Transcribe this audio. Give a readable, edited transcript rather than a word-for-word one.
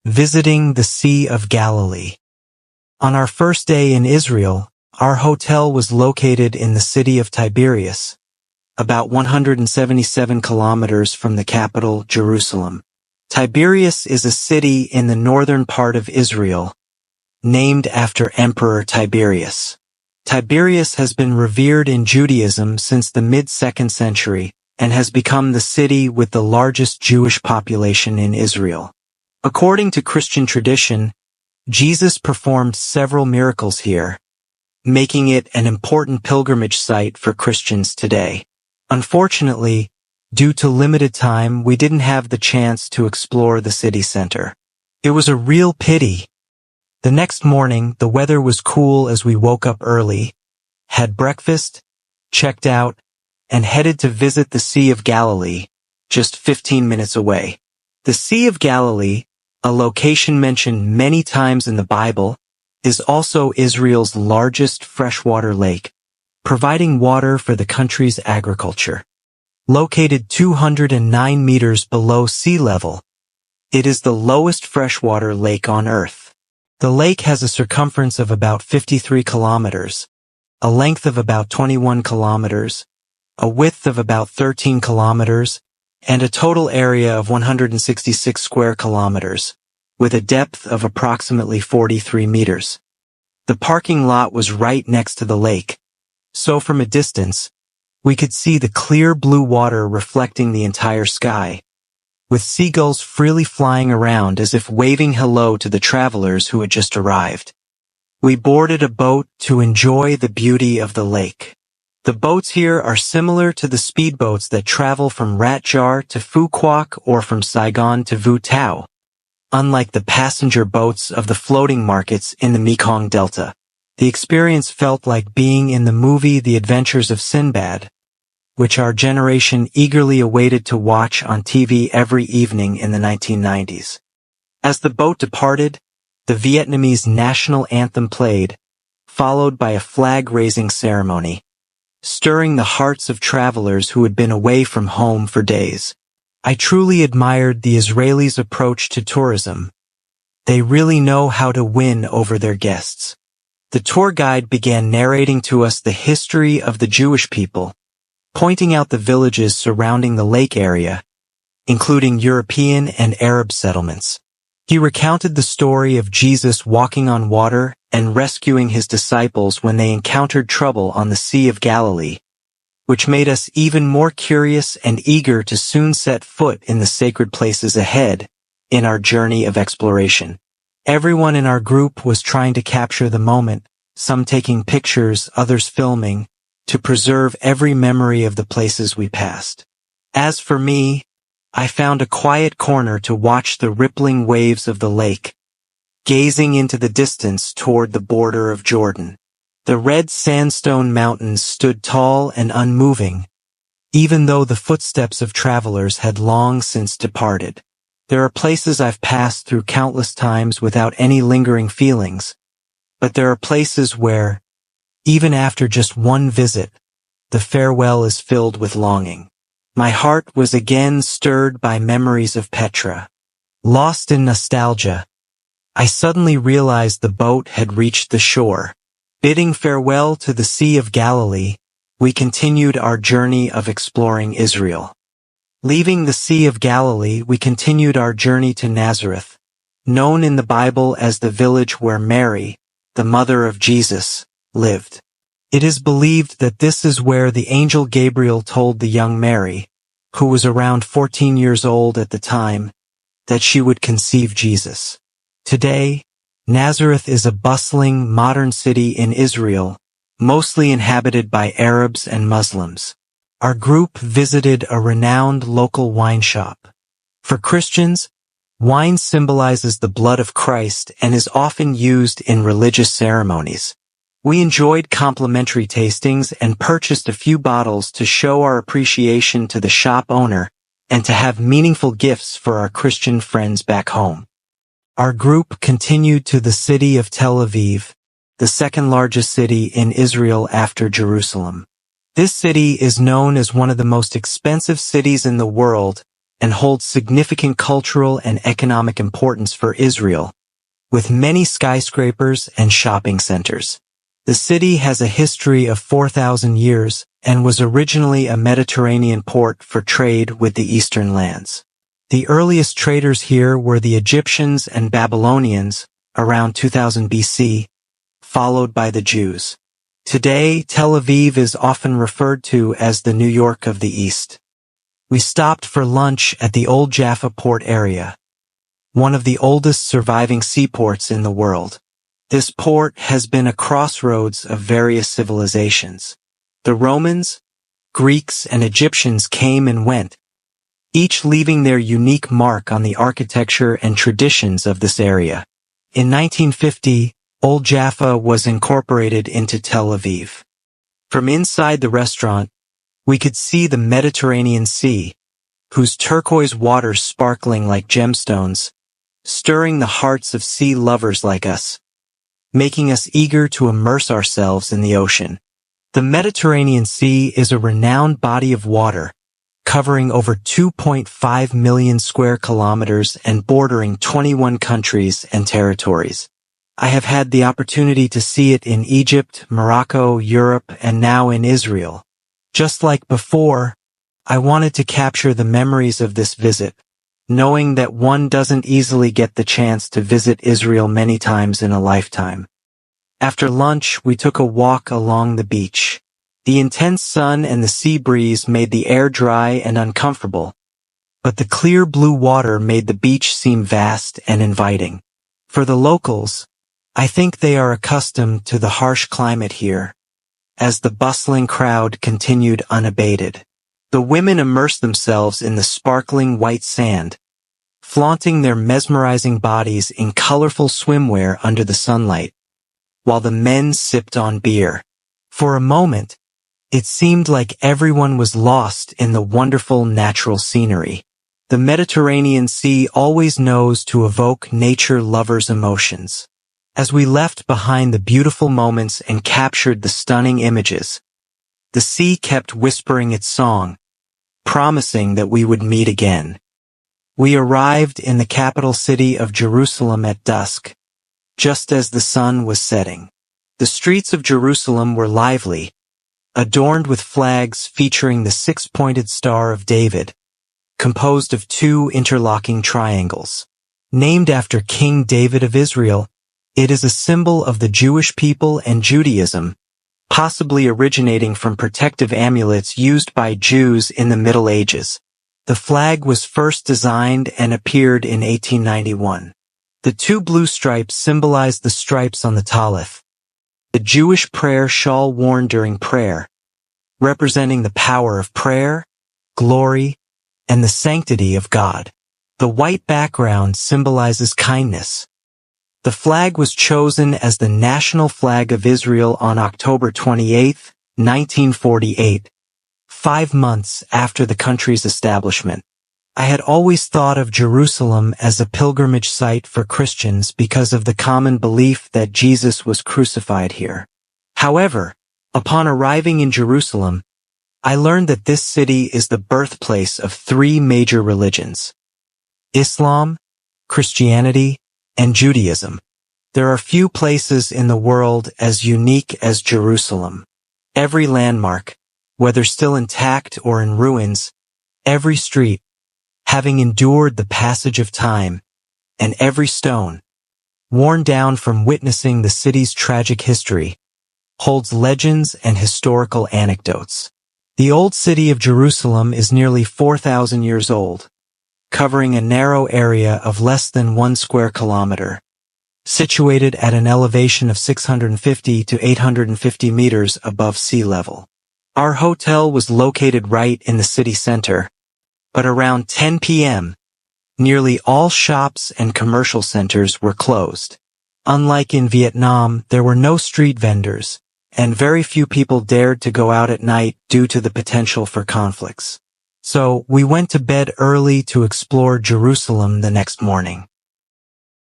Visiting the Sea of Galilee. On our first day in Israel, our hotel was located in the city of Tiberias, about 177 kilometers from the capital, Jerusalem. Tiberias is a city in the northern part of Israel, named after Emperor Tiberius. Tiberias has been revered in Judaism since the mid-2nd century and has become the city with the largest Jewish population in Israel. According to Christian tradition, Jesus performed several miracles here, making it an important pilgrimage site for Christians today. Unfortunately, due to limited time, we didn't have the chance to explore the city center. It was a real pity. The next morning, the weather was cool as we woke up early, had breakfast, checked out, and headed to visit the Sea of Galilee, just 15 minutes away. The Sea of Galilee, a location mentioned many times in the Bible, is also Israel's largest freshwater lake, providing water for the country's agriculture. Located 209 meters below sea level, it is the lowest freshwater lake on Earth. The lake has a circumference of about 53 kilometers, a length of about 21 kilometers, a width of about 13 kilometers, and a total area of 166 square kilometers, with a depth of approximately 43 meters. The parking lot was right next to the lake, so from a distance, we could see the clear blue water reflecting the entire sky, with seagulls freely flying around as if waving hello to the travelers who had just arrived. We boarded a boat to enjoy the beauty of the lake. The boats here are similar to the speedboats that travel from Rat Jar to Phu Quoc or from Saigon to Vu Tau, unlike the passenger boats of the floating markets in the Mekong Delta. The experience felt like being in the movie The Adventures of Sinbad, which our generation eagerly awaited to watch on TV every evening in the 1990s. As the boat departed, the Vietnamese national anthem played, followed by a flag-raising ceremony, stirring the hearts of travelers who had been away from home for days. I truly admired the Israelis' approach to tourism. They really know how to win over their guests. The tour guide began narrating to us the history of the Jewish people, pointing out the villages surrounding the lake area, including European and Arab settlements. He recounted the story of Jesus walking on water and rescuing his disciples when they encountered trouble on the Sea of Galilee, which made us even more curious and eager to soon set foot in the sacred places ahead in our journey of exploration. Everyone in our group was trying to capture the moment, some taking pictures, others filming, to preserve every memory of the places we passed. As for me, I found a quiet corner to watch the rippling waves of the lake, gazing into the distance toward the border of Jordan. The red sandstone mountains stood tall and unmoving, even though the footsteps of travelers had long since departed. There are places I've passed through countless times without any lingering feelings, but there are places where, even after just one visit, the farewell is filled with longing. My heart was again stirred by memories of Petra. Lost in nostalgia, I suddenly realized the boat had reached the shore. Bidding farewell to the Sea of Galilee, we continued our journey of exploring Israel. Leaving the Sea of Galilee, we continued our journey to Nazareth, known in the Bible as the village where Mary, the mother of Jesus, lived. It is believed that this is where the angel Gabriel told the young Mary, who was around 14 years old at the time, that she would conceive Jesus. Today, Nazareth is a bustling, modern city in Israel, mostly inhabited by Arabs and Muslims. Our group visited a renowned local wine shop. For Christians, wine symbolizes the blood of Christ and is often used in religious ceremonies. We enjoyed complimentary tastings and purchased a few bottles to show our appreciation to the shop owner and to have meaningful gifts for our Christian friends back home. Our group continued to the city of Tel Aviv, the second largest city in Israel after Jerusalem. This city is known as one of the most expensive cities in the world and holds significant cultural and economic importance for Israel, with many skyscrapers and shopping centers. The city has a history of 4,000 years and was originally a Mediterranean port for trade with the eastern lands. The earliest traders here were the Egyptians and Babylonians around 2000 BC, followed by the Jews. Today, Tel Aviv is often referred to as the New York of the East. We stopped for lunch at the Old Jaffa Port area, one of the oldest surviving seaports in the world. This port has been a crossroads of various civilizations. The Romans, Greeks, and Egyptians came and went, each leaving their unique mark on the architecture and traditions of this area. In 1950, Old Jaffa was incorporated into Tel Aviv. From inside the restaurant, we could see the Mediterranean Sea, whose turquoise waters sparkling like gemstones, stirring the hearts of sea lovers like us, making us eager to immerse ourselves in the ocean. The Mediterranean Sea is a renowned body of water, covering over 2.5 million square kilometers and bordering 21 countries and territories. I have had the opportunity to see it in Egypt, Morocco, Europe, and now in Israel. Just like before, I wanted to capture the memories of this visit, knowing that one doesn't easily get the chance to visit Israel many times in a lifetime. After lunch, we took a walk along the beach. The intense sun and the sea breeze made the air dry and uncomfortable, but the clear blue water made the beach seem vast and inviting. For the locals, I think they are accustomed to the harsh climate here, as the bustling crowd continued unabated. The women immersed themselves in the sparkling white sand, flaunting their mesmerizing bodies in colorful swimwear under the sunlight, while the men sipped on beer. For a moment, it seemed like everyone was lost in the wonderful natural scenery. The Mediterranean Sea always knows to evoke nature lovers' emotions. As we left behind the beautiful moments and captured the stunning images, the sea kept whispering its song, promising that we would meet again. We arrived in the capital city of Jerusalem at dusk, just as the sun was setting. The streets of Jerusalem were lively, adorned with flags featuring the six-pointed Star of David, composed of two interlocking triangles. Named after King David of Israel, it is a symbol of the Jewish people and Judaism, possibly originating from protective amulets used by Jews in the Middle Ages. The flag was first designed and appeared in 1891. The two blue stripes symbolize the stripes on the talith, the Jewish prayer shawl worn during prayer, representing the power of prayer, glory, and the sanctity of God. The white background symbolizes kindness. The flag was chosen as the national flag of Israel on October 28, 1948, 5 months after the country's establishment. I had always thought of Jerusalem as a pilgrimage site for Christians because of the common belief that Jesus was crucified here. However, upon arriving in Jerusalem, I learned that this city is the birthplace of 3 major religions: Islam, Christianity, and Judaism. There are few places in the world as unique as Jerusalem. Every landmark, whether still intact or in ruins, every street, having endured the passage of time, and every stone, worn down from witnessing the city's tragic history, holds legends and historical anecdotes. The old city of Jerusalem is nearly 4,000 years old, covering a narrow area of less than 1 square kilometer, situated at an elevation of 650 to 850 meters above sea level. Our hotel was located right in the city center, but around 10 p.m., nearly all shops and commercial centers were closed. Unlike in Vietnam, there were no street vendors, and very few people dared to go out at night due to the potential for conflicts. So, we went to bed early to explore Jerusalem the next morning.